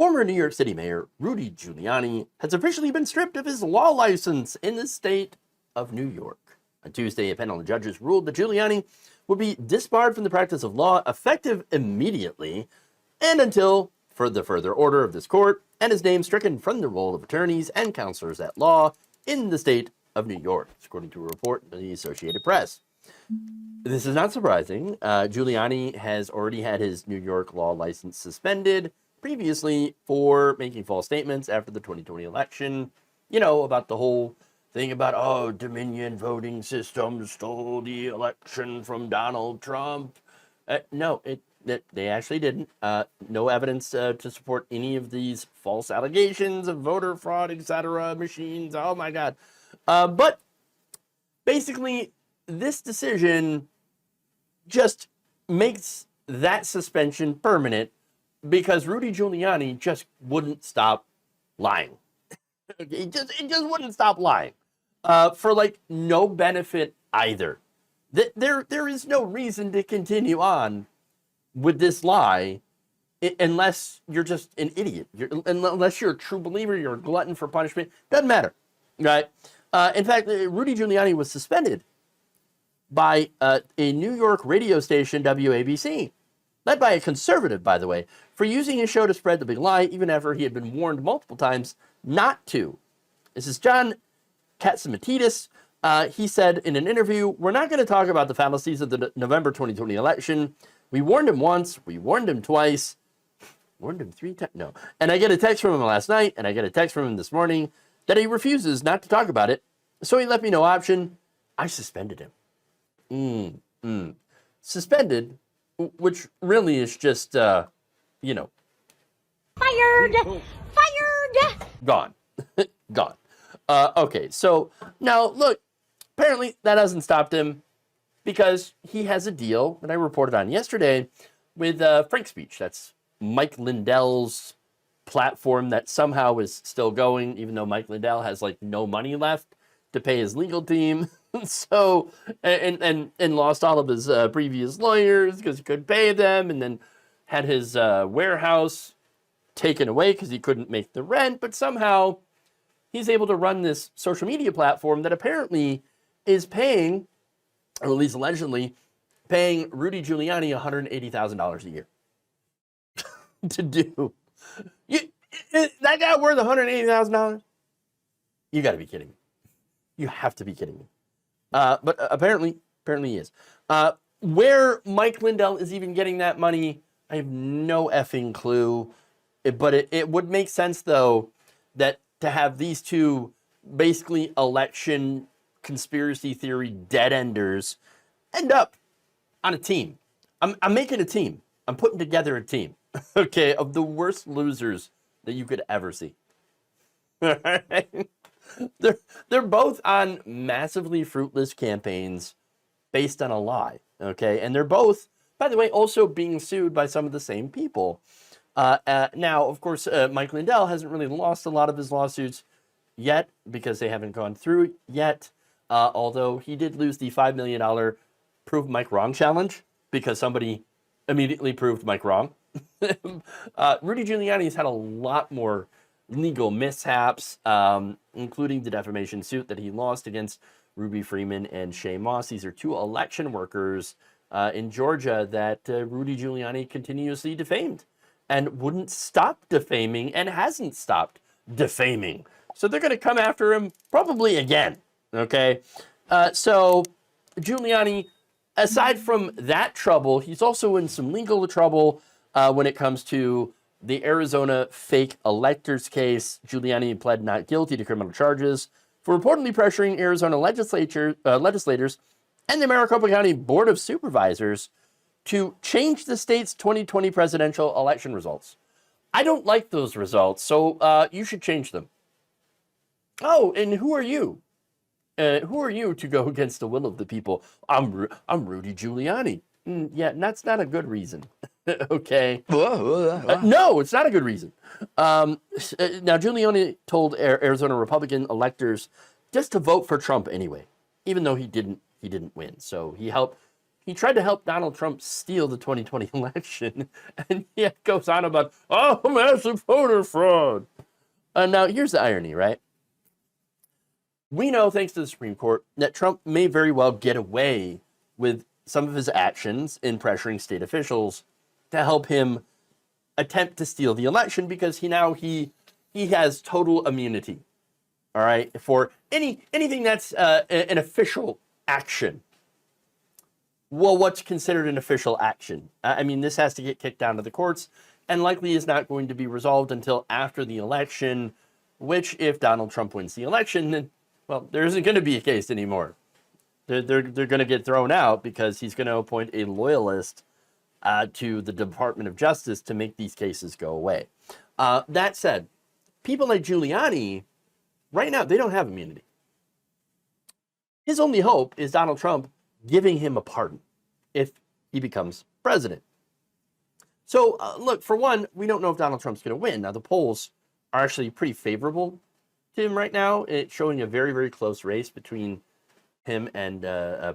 Former New York City Mayor Rudy Giuliani has officially been stripped of his law license in the state of New York. On Tuesday, a panel of judges ruled that Giuliani would be disbarred from the practice of law effective immediately and until further order of this court, and his name stricken from the roll of attorneys and counselors at law in the state of New York, according to a report by the Associated Press. This is not surprising. Giuliani has already had his New York law license suspended previously for making false statements after the 2020 election, about the whole thing about, Dominion voting system stole the election from Donald Trump. No, they actually didn't. No evidence to support any of these false allegations of voter fraud, etc., machines. Oh, my God. But basically, this decision just makes that suspension permanent because Rudy Giuliani just wouldn't stop lying. It just wouldn't stop lying for no benefit either. There is no reason to continue on with this lie unless you're just an idiot. Unless you're a true believer, you're a glutton for punishment. Doesn't matter, right? In fact, Rudy Giuliani was suspended by a New York radio station, WABC, led by a conservative, by the way, for using his show to spread the big lie, even after he had been warned multiple times not to. This is John Katzimatidis. He said in an interview, "We're not going to talk about the fallacies of the November 2020 election. We warned him once, we warned him twice, warned him 3 times. No. And I get a text from him last night, and I get a text from him this morning that he refuses not to talk about it. So he left me no option. I suspended him." Suspended, which really is just, Fired! Fired! Gone. Gone. Okay, so now look, apparently that hasn't stopped him because he has a deal that I reported on yesterday with Frank Speech. That's Mike Lindell's platform that somehow is still going, even though Mike Lindell has no money left to pay his legal team. So, and lost all of his previous lawyers because he couldn't pay them, and then had his warehouse taken away because he couldn't make the rent. But somehow he's able to run this social media platform that apparently is paying, or at least allegedly, paying Rudy Giuliani $180,000 a year to do. That guy worth $180,000? You got to be kidding me. You have to be kidding me. But apparently he is. Where Mike Lindell is even getting that money, I have no effing clue. But it would make sense, though, that to have these two basically election conspiracy theory dead-enders end up on a team. I'm making a team. I'm putting together a team, okay, of the worst losers that you could ever see. All right? They're both on massively fruitless campaigns based on a lie, okay? And they're both, by the way, also being sued by some of the same people. Now, of course, Mike Lindell hasn't really lost a lot of his lawsuits yet because they haven't gone through yet, although he did lose the $5 million Prove Mike Wrong challenge because somebody immediately proved Mike wrong. Rudy Giuliani's had a lot more legal mishaps, including the defamation suit that he lost against Ruby Freeman and Shay Moss. These are 2 election workers in Georgia that Rudy Giuliani continuously defamed and wouldn't stop defaming and hasn't stopped defaming. So they're going to come after him probably again, okay? So Giuliani, aside from that trouble, he's also in some legal trouble when it comes to the Arizona fake electors case. Giuliani pled not guilty to criminal charges for reportedly pressuring Arizona legislators and the Maricopa County Board of Supervisors to change the state's 2020 presidential election results. I don't like those results, so you should change them. Oh, and who are you? Who are you to go against the will of the people? I'm Rudy Giuliani. Yeah, that's not a good reason. Okay. No, it's not a good reason. Now, Giuliani told Arizona Republican electors just to vote for Trump anyway, even though he didn't win. So he helped he tried to help Donald Trump steal the 2020 election, and yet goes on about, oh, massive voter fraud. Now, here's the irony, right? We know, thanks to the Supreme Court, that Trump may very well get away with some of his actions in pressuring state officials to help him attempt to steal the election, because he has total immunity, all right, for anything that's an official action. Well, what's considered an official action? I mean, this has to get kicked down to the courts and likely is not going to be resolved until after the election, which, if Donald Trump wins the election, then, well, there isn't going to be a case anymore. They're going to get thrown out because he's going to appoint a loyalist to the Department of Justice to make these cases go away. That said, people like Giuliani, right now, they don't have immunity. His only hope is Donald Trump giving him a pardon if he becomes president. So, look, for one, we don't know if Donald Trump's going to win. Now, the polls are actually pretty favorable to him right now. It's showing a very, very close race between him and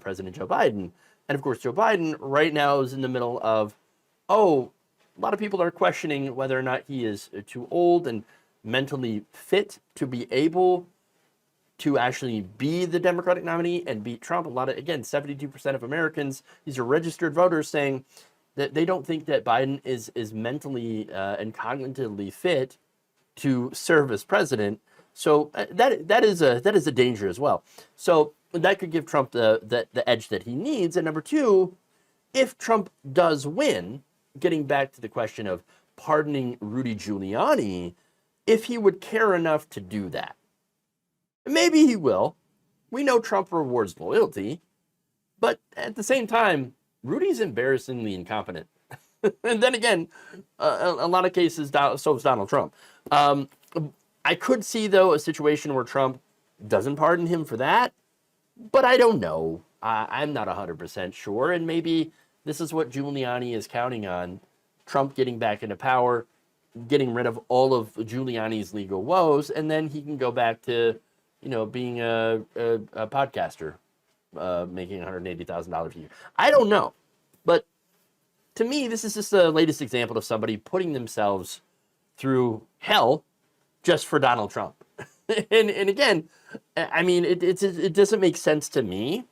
President Joe Biden. And, of course, Joe Biden right now is in the middle of, a lot of people are questioning whether or not he is too old and mentally fit to be able to actually be the Democratic nominee and beat Trump. 72% of Americans, these are registered voters, saying that they don't think that Biden is mentally and cognitively fit to serve as president. So that is a danger as well. So that could give Trump the edge that he needs. And number two, if Trump does win, getting back to the question of pardoning Rudy Giuliani, if he would care enough to do that. Maybe he will. We know Trump rewards loyalty, but at the same time, Rudy's embarrassingly incompetent. And then again, a lot of cases, so is Donald Trump. I could see, though, a situation where Trump doesn't pardon him for that, but I don't know. I'm not 100% sure, and maybe this is what Giuliani is counting on, Trump getting back into power, getting rid of all of Giuliani's legal woes, and then he can go back to being a podcaster, making $180,000 a year. I don't know. But to me, this is just the latest example of somebody putting themselves through hell just for Donald Trump. and again, I mean, it doesn't make sense to me.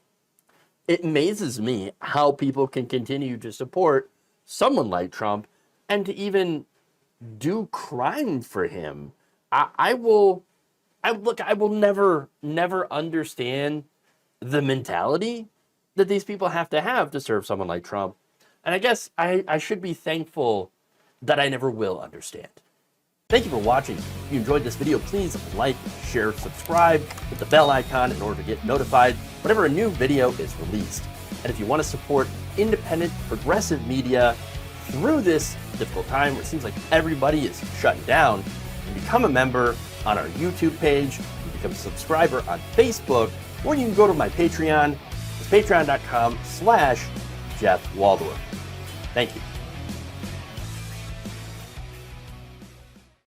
It amazes me how people can continue to support someone like Trump and to even do crime for him. I will never understand the mentality that these people have to serve someone like Trump. And I guess I should be thankful that I never will understand. Thank you for watching. If you enjoyed this video, please like, share, subscribe, hit the bell icon in order to get notified whenever a new video is released. And if you want to support independent, progressive media through this difficult time where it seems like everybody is shutting down, you can become a member on our YouTube page, you can become a subscriber on Facebook, or you can go to my Patreon. It's patreon.com/Jeff Waldorf. Thank you.